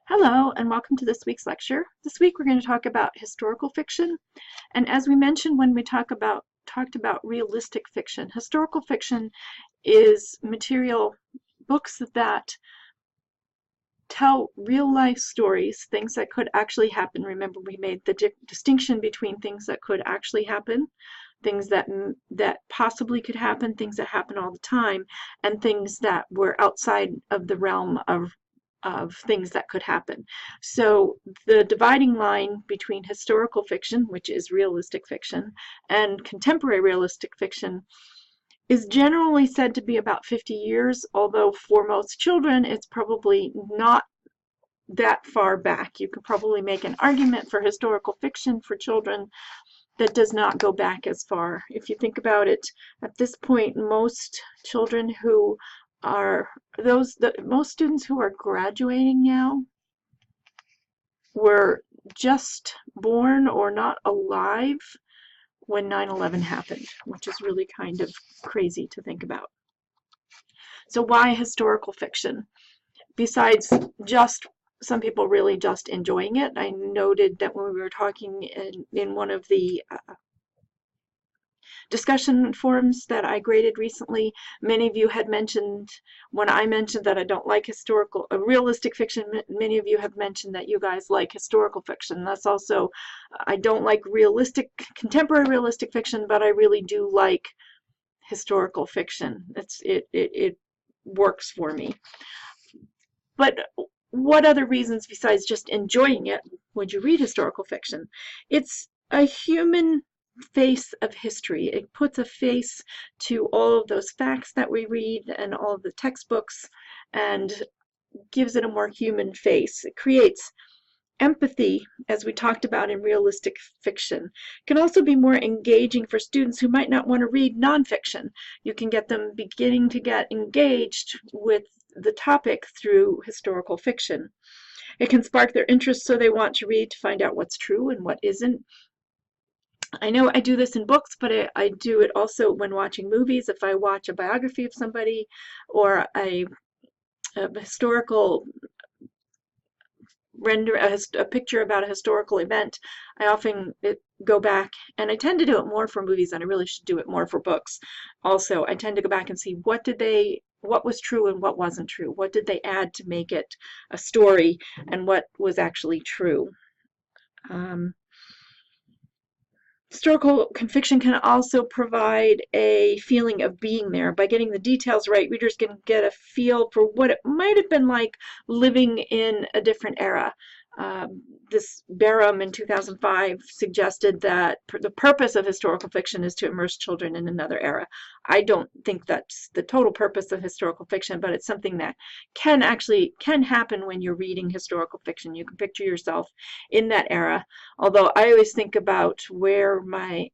Hello, and welcome to this week's lecture. This week we're going to talk about historical fiction. And as we mentioned when we talked about realistic fiction, historical fiction is books that tell real life stories, things that could actually happen. Remember, we made the distinction between things that could actually happen, things that possibly could happen, things that happen all the time, and things that were outside of the realm of things that could happen. So the dividing line between historical fiction, which is realistic fiction, and contemporary realistic fiction is generally said to be about 50 years, although for most children it's probably not that far back. You could probably make an argument for historical fiction for children that does not go back as far. If you think about it, at this point, most children who are most students who are graduating now were just born or not alive when 9/11 happened, which is really kind of crazy to think about. So why historical fiction? Besides just some people really just enjoying it. I noted that when we were talking in one of the discussion forums that I graded recently, many of you had mentioned, when I mentioned that I don't like realistic fiction, many of you have mentioned that you guys like historical fiction. That's also, I don't like contemporary realistic fiction, but I really do like historical fiction. It works for me. But what other reasons besides just enjoying it would you read historical fiction? It's a human face of history. It puts a face to all of those facts that we read and all of the textbooks and gives it a more human face. It creates empathy, as we talked about in realistic fiction. It can also be more engaging for students who might not want to read nonfiction. You can get them beginning to get engaged with the topic through historical fiction. It can spark their interest so they want to read to find out what's true and what isn't. I know I do this in books, but I do it also when watching movies. If I watch a biography of somebody or a historical a picture about a historical event, I often go back, and I tend to do it more for movies than I really should do it more for books. Also, I tend to go back and see what was true and what wasn't true. What did they add to make it a story, and what was actually true. Historical fiction can also provide a feeling of being there. By getting the details right, readers can get a feel for what it might have been like living in a different era. This Barham in 2005 suggested that the purpose of historical fiction is to immerse children in another era. I don't think that's the total purpose of historical fiction, but it's something that can happen when you're reading historical fiction. You can picture yourself in that era. Although I always think about where my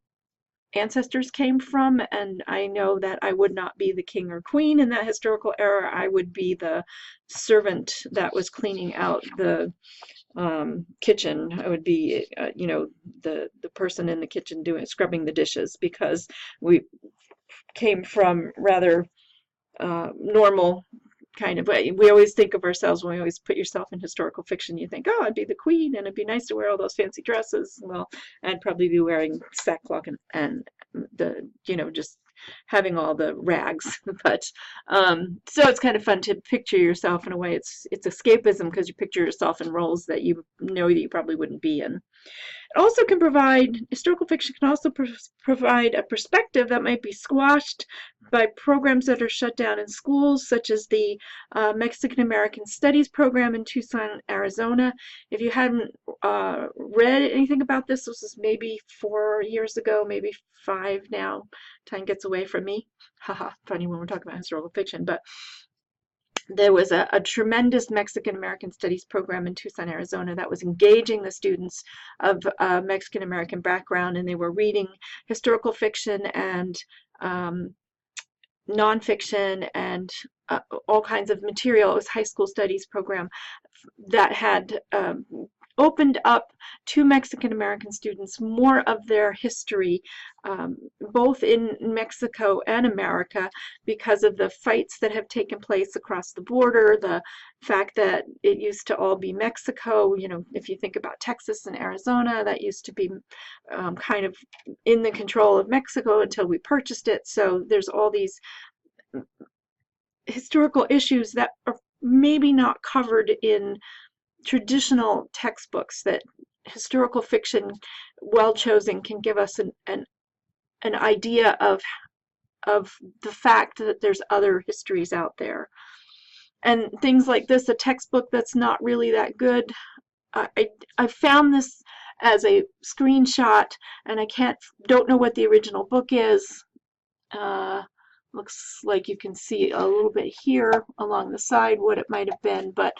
ancestors came from, and I know that I would not be the king or queen in that historical era. I would be the servant that was cleaning out the kitchen. I would be, the person in the kitchen scrubbing the dishes, because we came from rather normal kind of way. We always think of ourselves, when we always put yourself in historical fiction, you think, oh, I'd be the queen and it'd be nice to wear all those fancy dresses. Well, I'd probably be wearing sackcloth and the, just having all the rags. But so it's kind of fun to picture yourself in a way. It's escapism, because you picture yourself in roles that you know that you probably wouldn't be in. Historical fiction can also provide a perspective that might be squashed by programs that are shut down in schools, such as the Mexican American Studies program in Tucson, Arizona. If you hadn't read anything about this was maybe 4 years ago, maybe 5 now. Time gets away from me. Haha, funny when we're talking about historical fiction, but there was a tremendous Mexican American Studies program in Tucson, Arizona, that was engaging the students of Mexican American background, and they were reading historical fiction and nonfiction and all kinds of material. It was a high school studies program that had opened up to Mexican American students more of their history, both in Mexico and America, because of the fights that have taken place across the border, the fact that it used to all be Mexico. You know, if you think about Texas and Arizona, that used to be kind of in the control of Mexico until we purchased it. So there's all these historical issues that are maybe not covered in traditional textbooks, that historical fiction, well chosen, can give us an idea of the fact that there's other histories out there. And things like this, a textbook that's not really that good. I found this as a screenshot, and I don't know what the original book is. Looks like you can see a little bit here along the side what it might have been, but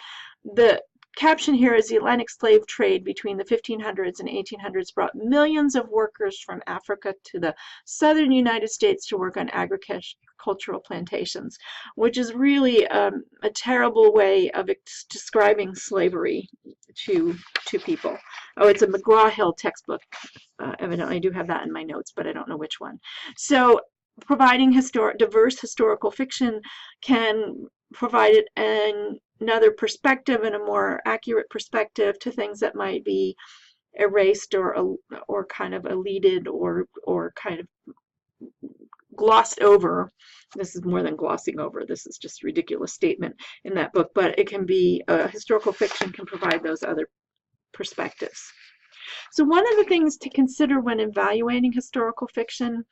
the caption here is: the Atlantic slave trade between the 1500s and 1800s brought millions of workers from Africa to the southern United States to work on agricultural plantations, which is really a terrible way of describing slavery to people. Oh, it's a McGraw-Hill textbook. Evidently, I do have that in my notes, but I don't know which one. So providing diverse historical fiction can provide another perspective and a more accurate perspective to things that might be erased or kind of elided or kind of glossed over. This is more than glossing over. This is just a ridiculous statement in that book, but it can be, historical fiction can provide those other perspectives. So one of the things to consider when evaluating historical fiction,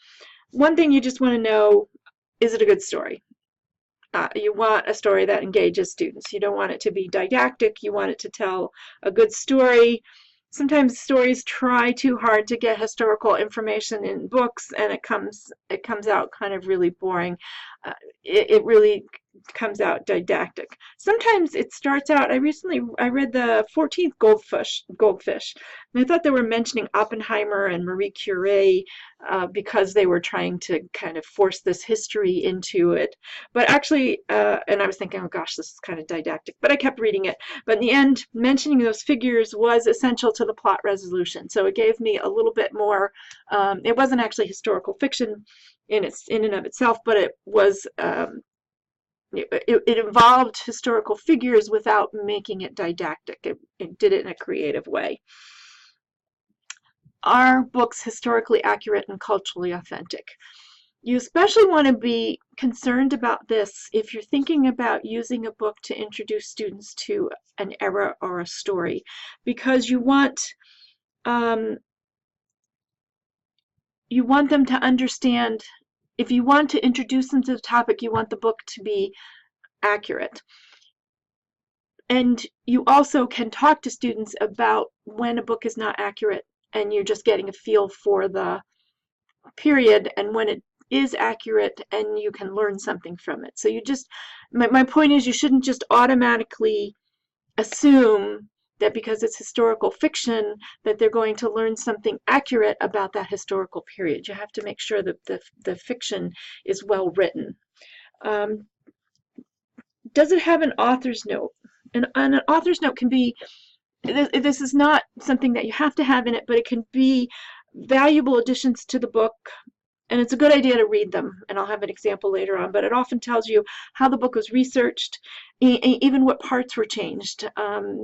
one thing you just want to know, is it a good story? You want a story that engages students. You don't want it to be didactic. You want it to tell a good story. Sometimes stories try too hard to get historical information in books, and it comes out kind of really boring. It really comes out didactic. Sometimes it starts out. I read the 14th Goldfish, and I thought they were mentioning Oppenheimer and Marie Curie because they were trying to kind of force this history into it. But actually, and I was thinking, oh gosh, this is kind of didactic, but I kept reading it. But in the end, mentioning those figures was essential to the plot resolution. So it gave me a little bit more. It wasn't actually historical fiction in and of itself, but it was. It involved historical figures without making it didactic. It did it in a creative way. Are books historically accurate and culturally authentic? You especially want to be concerned about this if you're thinking about using a book to introduce students to an era or a story, because you want them to understand. If you want to introduce them to the topic, you want the book to be accurate. And you also can talk to students about when a book is not accurate and you're just getting a feel for the period, and when it is accurate and you can learn something from it. So you just, my point is, you shouldn't just automatically assume that because it's historical fiction that they're going to learn something accurate about that historical period. You have to make sure that the fiction is well written. Does it have an author's note? And an author's note can be, this is not something that you have to have in it, but it can be valuable additions to the book, and it's a good idea to read them, and I'll have an example later on, but it often tells you how the book was researched, even what parts were changed.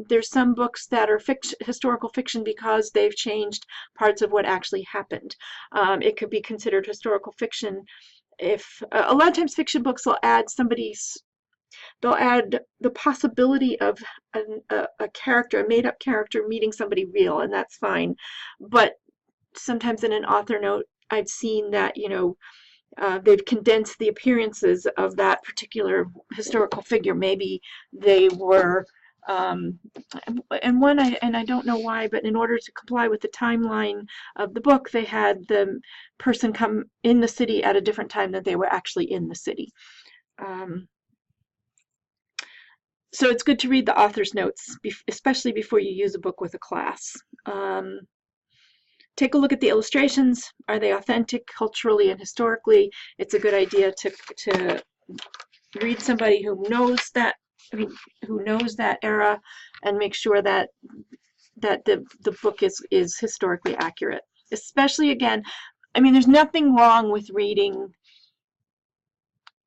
There's some books that are historical fiction because they've changed parts of what actually happened. It could be considered historical fiction if, a lot of times fiction books will add they'll add the possibility of a character, a made-up character meeting somebody real, and that's fine. But sometimes in an author note, I've seen that, they've condensed the appearances of that particular historical figure. Maybe they were, and I don't know why, but in order to comply with the timeline of the book, they had the person come in the city at a different time than they were actually in the city. So it's good to read the author's notes, especially before you use a book with a class. Take a look at the illustrations. Are they authentic culturally and historically? It's a good idea to read somebody who knows that era, and make sure that that the book is historically accurate. Especially, again, I mean, there's nothing wrong with reading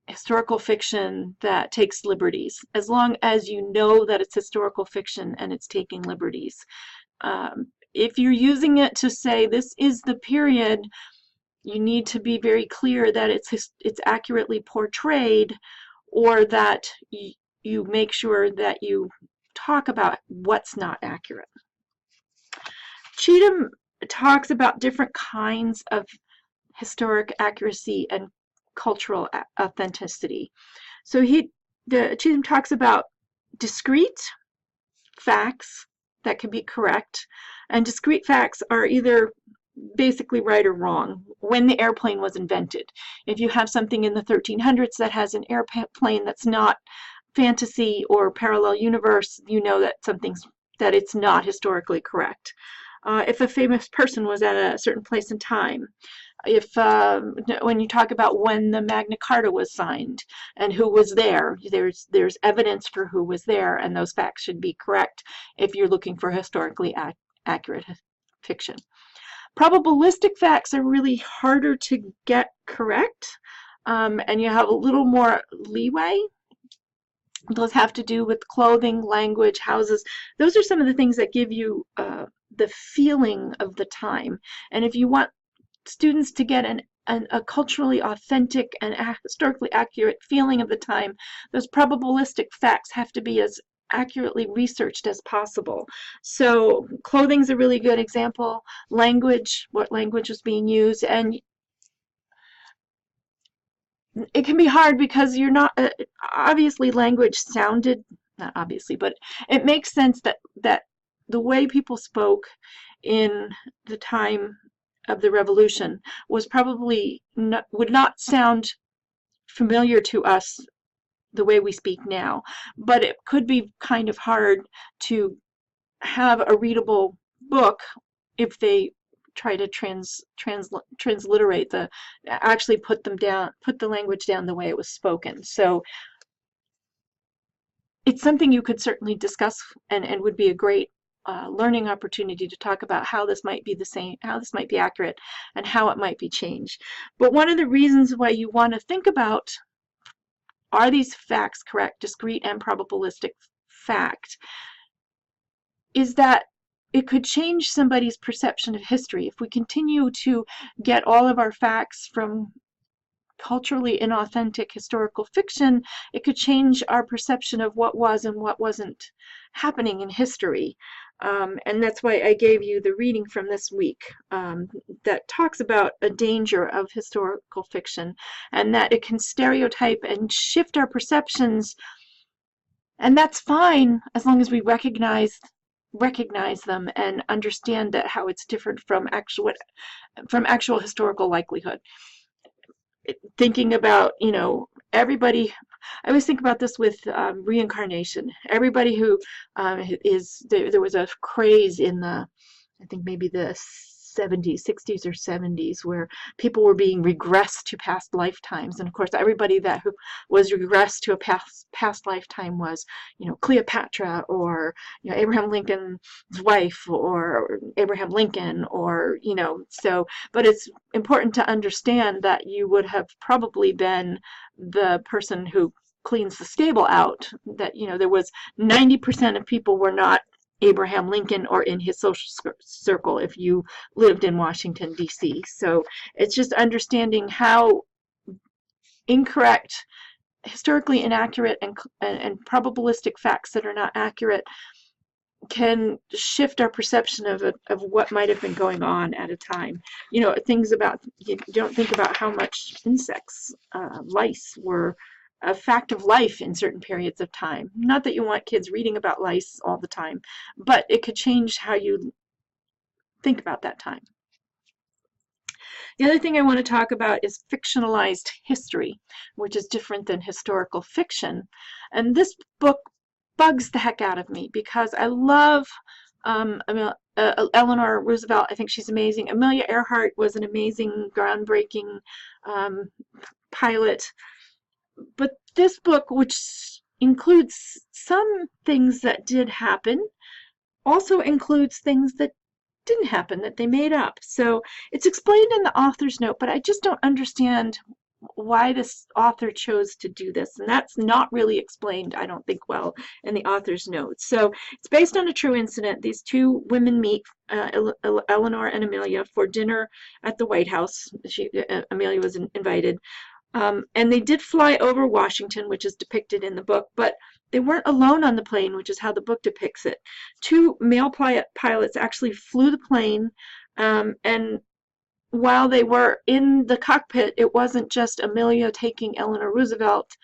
historical fiction that takes liberties, as long as you know that it's historical fiction and it's taking liberties. If you're using it to say this is the period, you need to be very clear that it's accurately portrayed, or that you make sure that you talk about what's not accurate. Cheatham talks about different kinds of historic accuracy and cultural authenticity. So Cheatham talks about discrete facts that can be correct, and discrete facts are either basically right or wrong. When the airplane was invented, if you have something in the 1300s that has an airplane that's not fantasy or parallel universe, you know that it's not historically correct. If a famous person was at a certain place and time, if when you talk about when the Magna Carta was signed and who was there, there's evidence for who was there, and those facts should be correct if you're looking for historically accurate fiction. Probabilistic facts are really harder to get correct, and you have a little more leeway. Those have to do with clothing, language, houses. Those are some of the things that give you the feeling of the time. And if you want students to get a culturally authentic and historically accurate feeling of the time, those probabilistic facts have to be as accurately researched as possible. So clothing's a really good example. Language, what language was being used, and it can be hard because you're not obviously language sounded, not obviously, but it makes sense that the way people spoke in the time of the revolution was probably would not sound familiar to us the way we speak now, but it could be kind of hard to have a readable book if they try to transliterate actually put the language down the way it was spoken. So it's something you could certainly discuss, and would be a great learning opportunity to talk about how this might be the same, how this might be accurate, and how it might be changed. But one of the reasons why you want to think about, are these facts correct, discrete and probabilistic fact, is that it could change somebody's perception of history. If we continue to get all of our facts from culturally inauthentic historical fiction, it could change our perception of what was and what wasn't happening in history. And that's why I gave you the reading from this week that talks about a danger of historical fiction, and that it can stereotype and shift our perceptions. And that's fine as long as we recognize them and understand that how it's different from actual historical likelihood. Thinking about, everybody, I always think about this with reincarnation. Everybody who there was a craze in I think maybe the 70s, 60s or 70s, where people were being regressed to past lifetimes. And of course, everybody that who was regressed to a past lifetime was, Cleopatra, or, Abraham Lincoln's wife, or Abraham Lincoln, or, so, but it's important to understand that you would have probably been the person who cleans the stable out, that, there was 90% of people were not Abraham Lincoln or in his social circle if you lived in Washington, D.C. So it's just understanding how incorrect, historically inaccurate, and probabilistic facts that are not accurate can shift our perception of what might have been going on at a time. Things about, you don't think about how much insects, lice were a fact of life in certain periods of time. Not that you want kids reading about lice all the time, but it could change how you think about that time. The other thing I want to talk about is fictionalized history, which is different than historical fiction. And this book bugs the heck out of me because I love Eleanor Roosevelt. I think she's amazing. Amelia Earhart was an amazing, groundbreaking pilot. But this book, which includes some things that did happen, also includes things that didn't happen, that they made up. So it's explained in the author's note, but I just don't understand why this author chose to do this. And that's not really explained, I don't think, well in the author's notes. So it's based on a true incident. These two women meet, Eleanor and Amelia, for dinner at the White House. Amelia was invited. And they did fly over Washington, which is depicted in the book, but they weren't alone on the plane, which is how the book depicts it. Two male pilots actually flew the plane, and while they were in the cockpit, it wasn't just Amelia taking Eleanor Roosevelt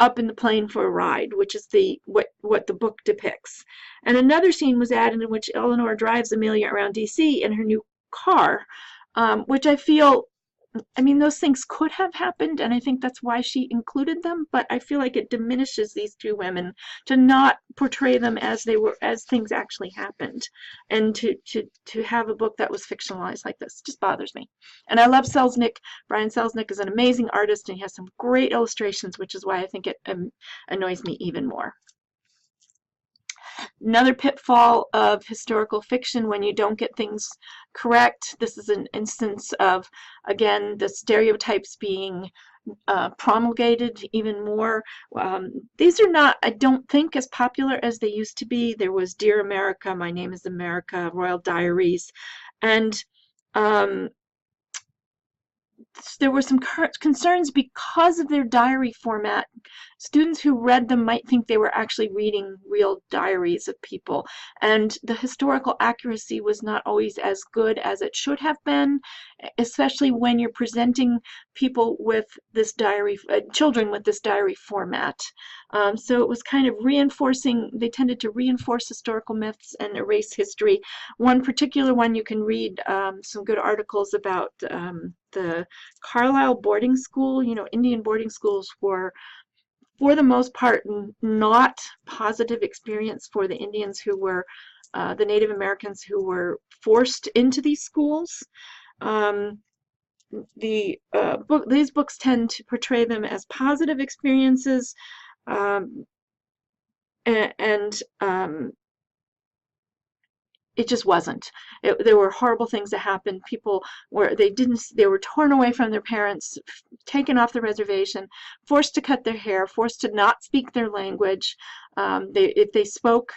up in the plane for a ride, which is what the book depicts. And another scene was added in which Eleanor drives Amelia around DC in her new car, which I feel, I mean, those things could have happened, and I think that's why she included them, but I feel like it diminishes these two women to not portray them as they were, as things actually happened, and to have a book that was fictionalized like this just bothers me. And I love Selznick. Brian Selznick is an amazing artist, and he has some great illustrations, which is why I think it annoys me even more. Another pitfall of historical fiction when you don't get things correct. This is an instance of, again, the stereotypes being promulgated even more. These are not, I don't think, as popular as they used to be. There was Dear America, My Name is America, Royal Diaries, and there were some concerns because of their diary format. Students who read them might think they were actually reading real diaries of people, and the historical accuracy was not always as good as it should have been, especially when you're presenting people with this diary, children with this diary format. So it was kind of reinforcing, they tended to reinforce historical myths and erase history. One particular one, you can read some good articles about the Carlisle boarding school. You know, Indian boarding schools were, for the most part, not positive experience for the Indians who were, the Native Americans who were forced into these schools. These books tend to portray them as positive experiences, and it just wasn't. There were horrible things that happened. People were, they were torn away from their parents, taken off the reservation, forced to cut their hair, forced to not speak their language. If they spoke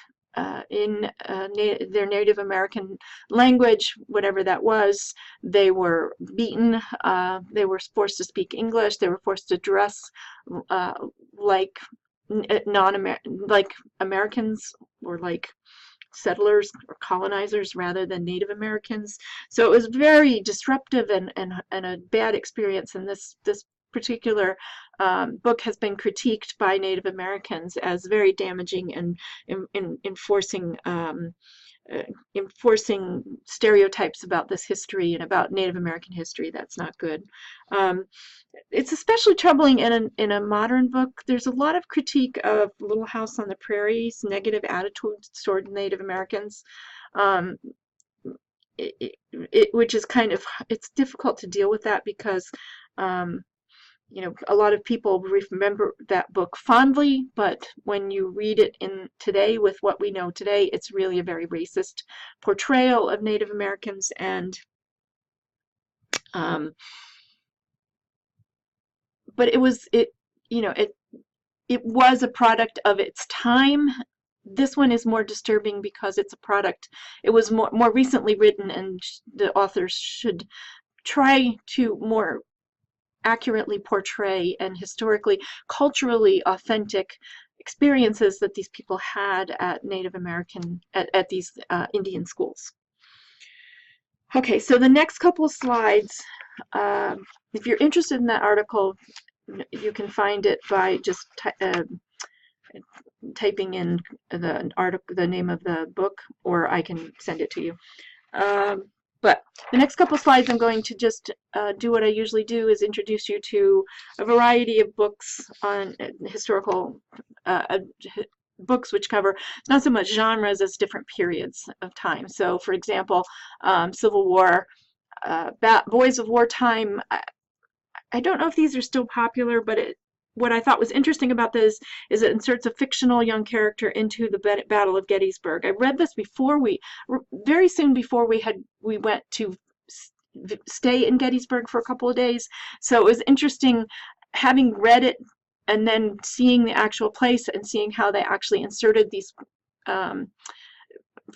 in their Native American language, whatever that was, they were beaten. They were forced to speak English. They were forced to dress like like Americans, or like settlers or colonizers rather than Native Americans. So it was very disruptive and a bad experience. And this particular book has been critiqued by Native Americans as very damaging and enforcing stereotypes about this history and about Native American history. That's not good. It's especially troubling in a modern book. There's a lot of critique of Little House on the Prairie's negative attitudes toward Native Americans, which is kind of, it's difficult to deal with that because you know, a lot of people remember that book fondly, but when you read it in today with what we know today, it's really a very racist portrayal of Native Americans. And but it was a product of its time. This one is more disturbing because it's a product, it was more recently written, and the authors should try to more accurately portray and historically, culturally authentic experiences that these people had at Native American, at these Indian schools. Okay, so the next couple of slides, if you're interested in that article, you can find it by just typing in the name of the book, or I can send it to you. But the next couple slides, I'm going to just do what I usually do, is introduce you to a variety of books on historical books which cover not so much genres as different periods of time. So, for example, Civil War, Boys of Wartime. I don't know if these are still popular, but what I thought was interesting about this is it inserts a fictional young character into the Battle of Gettysburg. I read this before very soon before we went to stay in Gettysburg for a couple of days. So it was interesting having read it and then seeing the actual place and seeing how they actually inserted these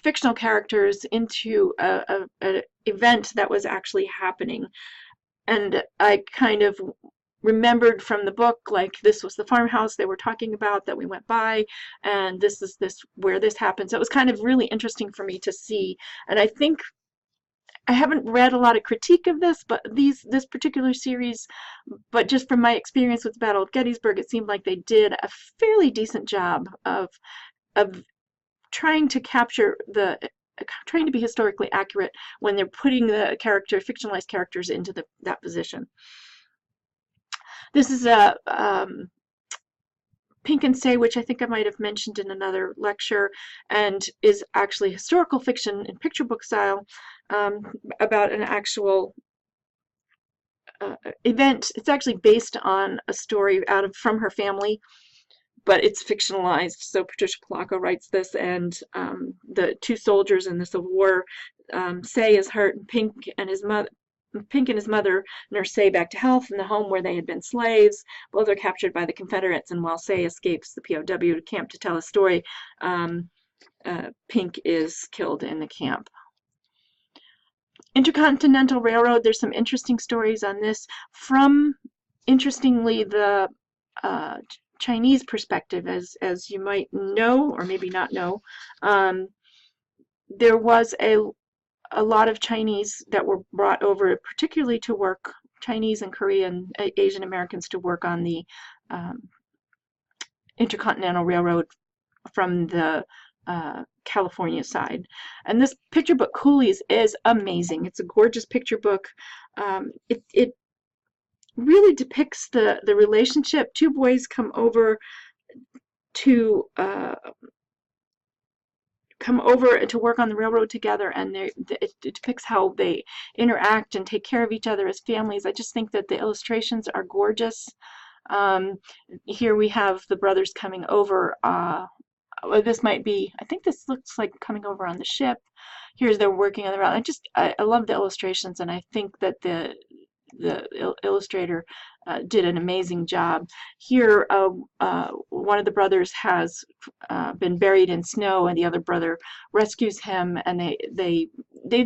fictional characters into an event that was actually happening. And I kind of remembered from the book, like, this was the farmhouse they were talking about that we went by, and this is where this happened. So it was kind of really interesting for me to see. And I think I haven't read a lot of critique of this, but this particular series, but just from my experience with the Battle of Gettysburg, it seemed like they did a fairly decent job of trying to capture trying to be historically accurate when they're putting the fictionalized characters into that position. This is a Pink and Say, which I think I might have mentioned in another lecture, and is actually historical fiction in picture book style, about an actual event. It's actually based on a story from her family, but it's fictionalized. So Patricia Polacco writes this, and the two soldiers in the Civil War, Say is hurt, and Pink and his mother nurse Say back to health in the home where they had been slaves. Both are captured by the Confederates, and while Say escapes the POW camp to tell a story, Pink is killed in the camp. Intercontinental Railroad, there's some interesting stories on this from, interestingly, the Chinese perspective, as you might know or maybe not know. There was a lot of Chinese that were brought over, particularly to work, Chinese and Korean, Asian Americans, to work on the Intercontinental Railroad from the California side. And this picture book, Coolies, is amazing. It's a gorgeous picture book. It really depicts the relationship. Two boys come over to work on the railroad together, and it depicts how they interact and take care of each other as families. I just think that the illustrations are gorgeous. Here we have the brothers coming over. This might be, I think this looks like coming over on the ship. Here's they're working on the railroad. I love the illustrations, and I think that the illustrator did an amazing job. Here, one of the brothers has been buried in snow, and the other brother rescues him, and they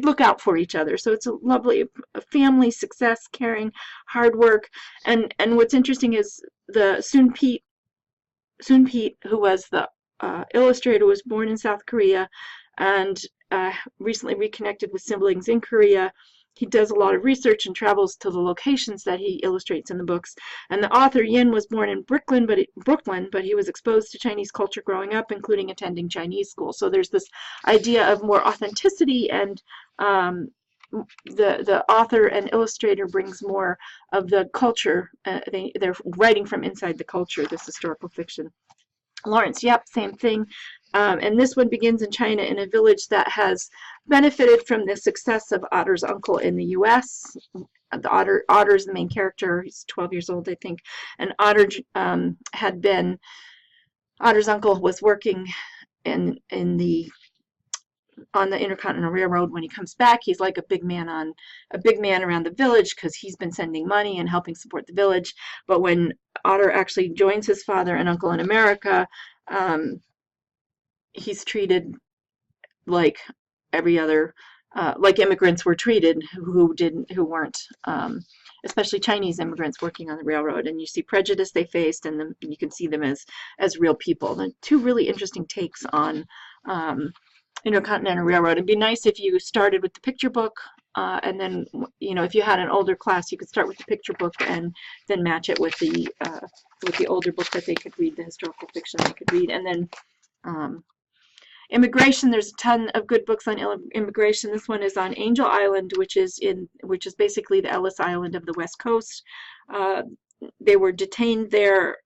look out for each other. So it's a lovely family, success, caring, hard work. And what's interesting is the Soon Pete, who was the illustrator, was born in South Korea and recently reconnected with siblings in Korea. He does a lot of research and travels to the locations that he illustrates in the books. And the author Yin was born in Brooklyn, but he was exposed to Chinese culture growing up, including attending Chinese school. So there's this idea of more authenticity, and the author and illustrator brings more of the culture. They're writing from inside the culture, this historical fiction. Lawrence Yep, same thing. And this one begins in China, in a village that has benefited from the success of Otter's uncle in the U.S. Otter's the main character. He's 12 years old, I think. And Otter's uncle was working on the Intercontinental Railroad. When he comes back, he's like a big man around the village, because he's been sending money and helping support the village. But when Otter actually joins his father and uncle in America, he's treated like every other, like immigrants were treated who weren't, especially Chinese immigrants working on the railroad. And you see prejudice they faced, and you can see them as real people. And two really interesting takes on Intercontinental Railroad. It'd be nice if you started with the picture book, and then, if you had an older class, you could start with the picture book and then match it with the older book that they could read, the historical fiction they could read. And then immigration, there's a ton of good books on immigration. This one is on Angel Island, which is basically the Ellis Island of the West Coast. They were detained there.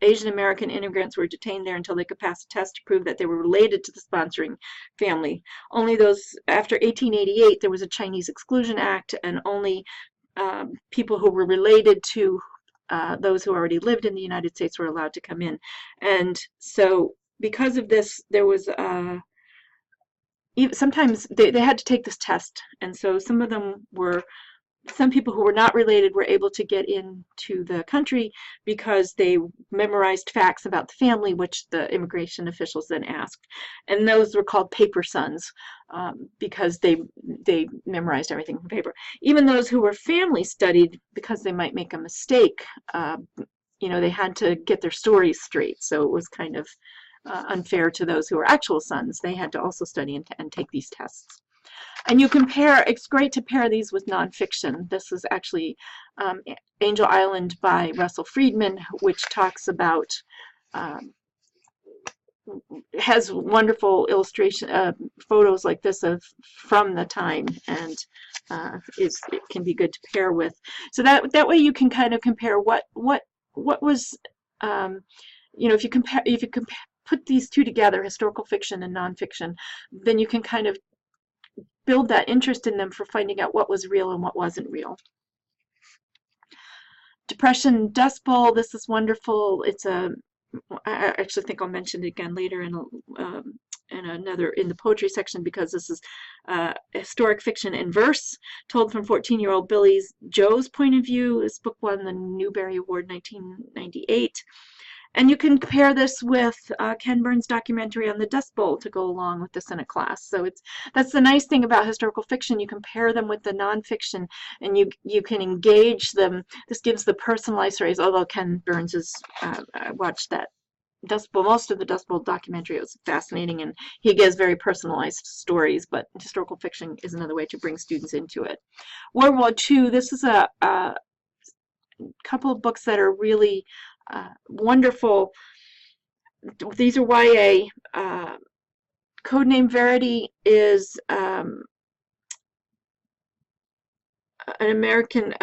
Asian American immigrants were detained there until they could pass a test to prove that they were related to the sponsoring family. Only those, after 1888, there was a Chinese Exclusion Act, and only people who were related to those who already lived in the United States were allowed to come in. And so because of this, there was sometimes they had to take this test, and so some people who were not related were able to get into the country because they memorized facts about the family, which the immigration officials then asked. And those were called paper sons, because they memorized everything from paper. Even those who were family studied, because they might make a mistake, they had to get their stories straight. So it was kind of unfair to those who were actual sons. They had to also study and take these tests. And you compare, it's great to pair these with nonfiction. This is actually Angel Island by Russell Friedman, which talks about, has wonderful illustration, photos like this from the time, and it can be good to pair with. So that way you can kind of compare what was, if you put these two together, historical fiction and nonfiction, then you can kind of build that interest in them for finding out what was real and what wasn't real. Depression Dust Bowl, this is wonderful. I actually think I'll mention it again later in the poetry section, because this is historic fiction in verse, told from 14-year-old Billy Joe's point of view. This book won the Newbery Award 1998. And you can compare this with Ken Burns' documentary on the Dust Bowl to go along with this in a class. So that's the nice thing about historical fiction. You compare them with the nonfiction, and you can engage them. This gives the personalized stories. Although Ken Burns I watched that Dust Bowl, most of the Dust Bowl documentary. It was fascinating, and he gives very personalized stories. But historical fiction is another way to bring students into it. World War II. This is a couple of books that are really wonderful. These are YA. Codename Verity is an American.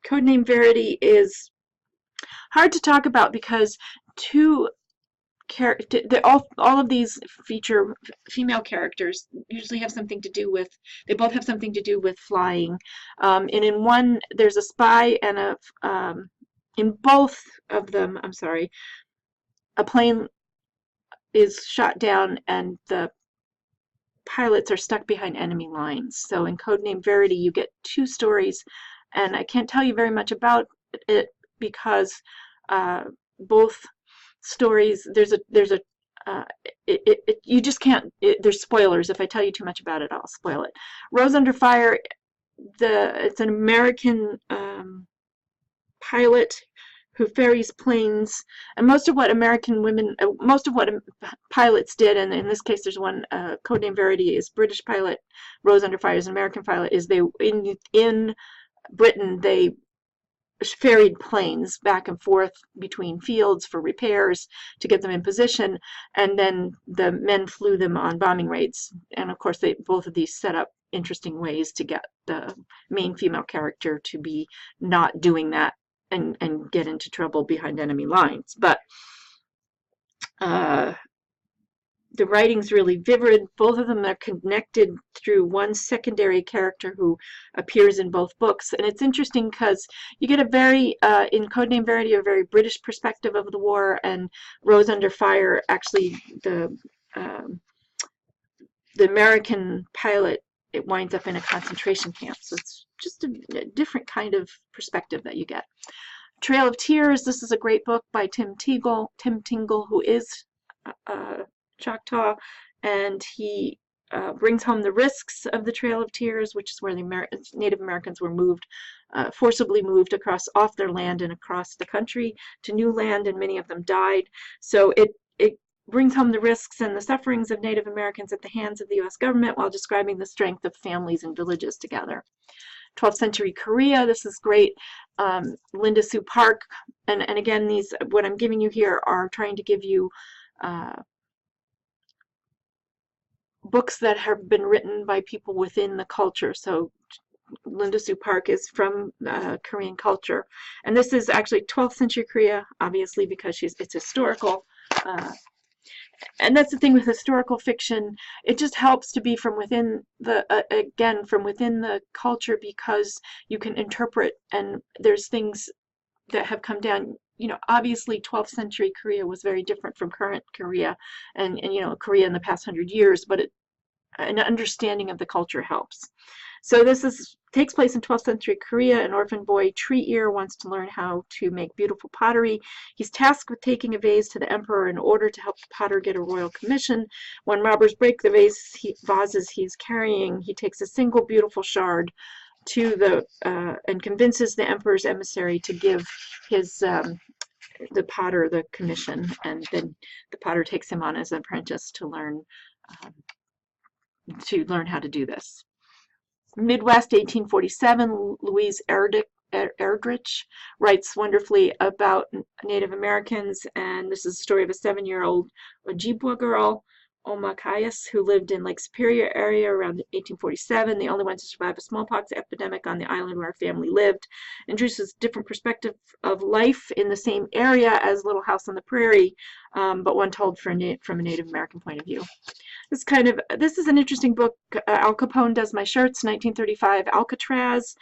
Codename Verity is hard to talk about because all of these feature female characters, usually have something to do with, they both have something to do with flying. And in one, there's a spy and in both of them, a plane is shot down and the pilots are stuck behind enemy lines. So in Codename Verity, you get two stories, and I can't tell you very much about it because both stories, you just can't, there's spoilers. If I tell you too much about it, I'll spoil it. Rose Under Fire, it's an American pilot who ferries planes, and most of what pilots did, and in this case there's one, Codename Verity is British pilot, Rose Under Fire is an American pilot, is in Britain they ferried planes back and forth between fields for repairs to get them in position, and then the men flew them on bombing raids. And of course both of these set up interesting ways to get the main female character to be not doing that and get into trouble behind enemy lines. But the writing's really vivid. Both of them are connected through one secondary character who appears in both books. And it's interesting because you get a very, in Codename Verity, a very British perspective of the war, and Rose Under Fire, actually the American pilot, it winds up in a concentration camp. So it's just a different kind of perspective that you get. Trail of Tears, this is a great book by Tim Tingle, who is Choctaw, and he brings home the risks of the Trail of Tears, which is where the Native Americans were forcibly moved off their land and across the country to new land, and many of them died. So it brings home the risks and the sufferings of Native Americans at the hands of the U.S. government while describing the strength of families and villages together. 12th century Korea, this is great. Linda Sue Park, and again, what I'm giving you here are trying to give you books that have been written by people within the culture. So Linda Sue Park is from Korean culture, and this is actually 12th century Korea, obviously, because it's historical. And that's the thing with historical fiction, it just helps to be from within from within the culture, because you can interpret, and there's things that have come down. You know, obviously 12th century Korea was very different from current Korea and you know, Korea in the past 100 years, but an understanding of the culture helps. So takes place in 12th century Korea. An orphan boy, Tree Ear, wants to learn how to make beautiful pottery. He's tasked with taking a vase to the emperor in order to help the potter get a royal commission. When robbers break the vases he's carrying, he takes a single beautiful shard to and convinces the emperor's emissary to give his the potter the commission, and then the potter takes him on as an apprentice um, to learn how to do this. Midwest, 1847, Louise Erdrich writes wonderfully about Native Americans, and this is the story of a 7-year-old Ojibwa girl, Omakayas, who lived in Lake Superior area around 1847, the only one to survive a smallpox epidemic on the island where her family lived. Introduces a different perspective of life in the same area as Little House on the Prairie, but one told from a Native American point of view. This is an interesting book. Al Capone Does My Shirts, 1935, Alcatraz.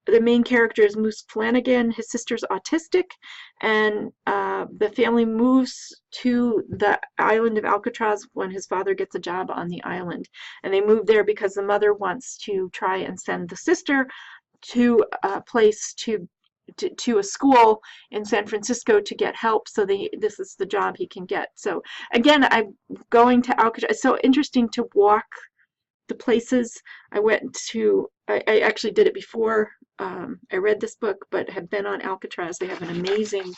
The main character is Moose Flanagan. His sister's autistic, and the family moves to the island of Alcatraz when his father gets a job on the island. And they move there because the mother wants to try and send the sister to a place to a school in San Francisco to get help, so this is the job he can get. So again, I'm going to Alcatraz. It's so interesting to walk the places. I actually did it before I read this book, but have been on Alcatraz. They have an amazing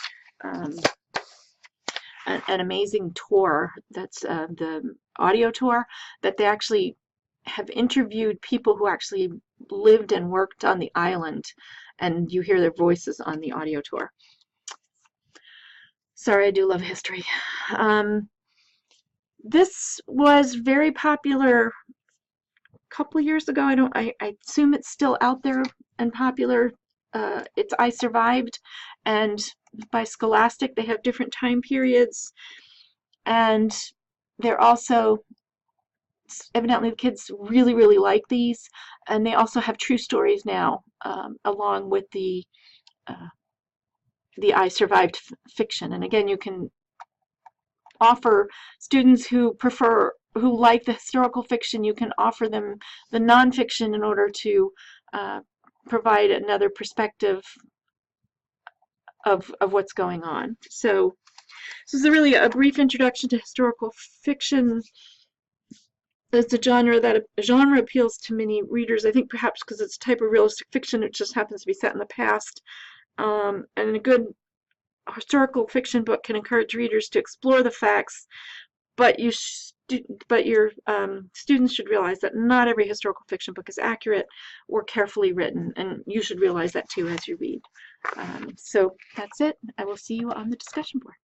tour. That's the audio tour that they actually have interviewed people who actually lived and worked on the island, and you hear their voices on the audio tour. Sorry, I do love history. This was very popular a couple years ago. I assume it's still out there and popular. It's I Survived, and by Scholastic. They have different time periods, and they're also, evidently the kids really, really like these, and they also have true stories now, along with the I Survived fiction. And again, you can offer students who like the historical fiction, you can offer them the nonfiction in order to provide another perspective of what's going on. So this is really a brief introduction to historical fiction. It's a genre appeals to many readers, I think perhaps because it's a type of realistic fiction. It just happens to be set in the past. And a good historical fiction book can encourage readers to explore the facts, but your students should realize that not every historical fiction book is accurate or carefully written, and you should realize that too as you read. So that's it. I will see you on the discussion board.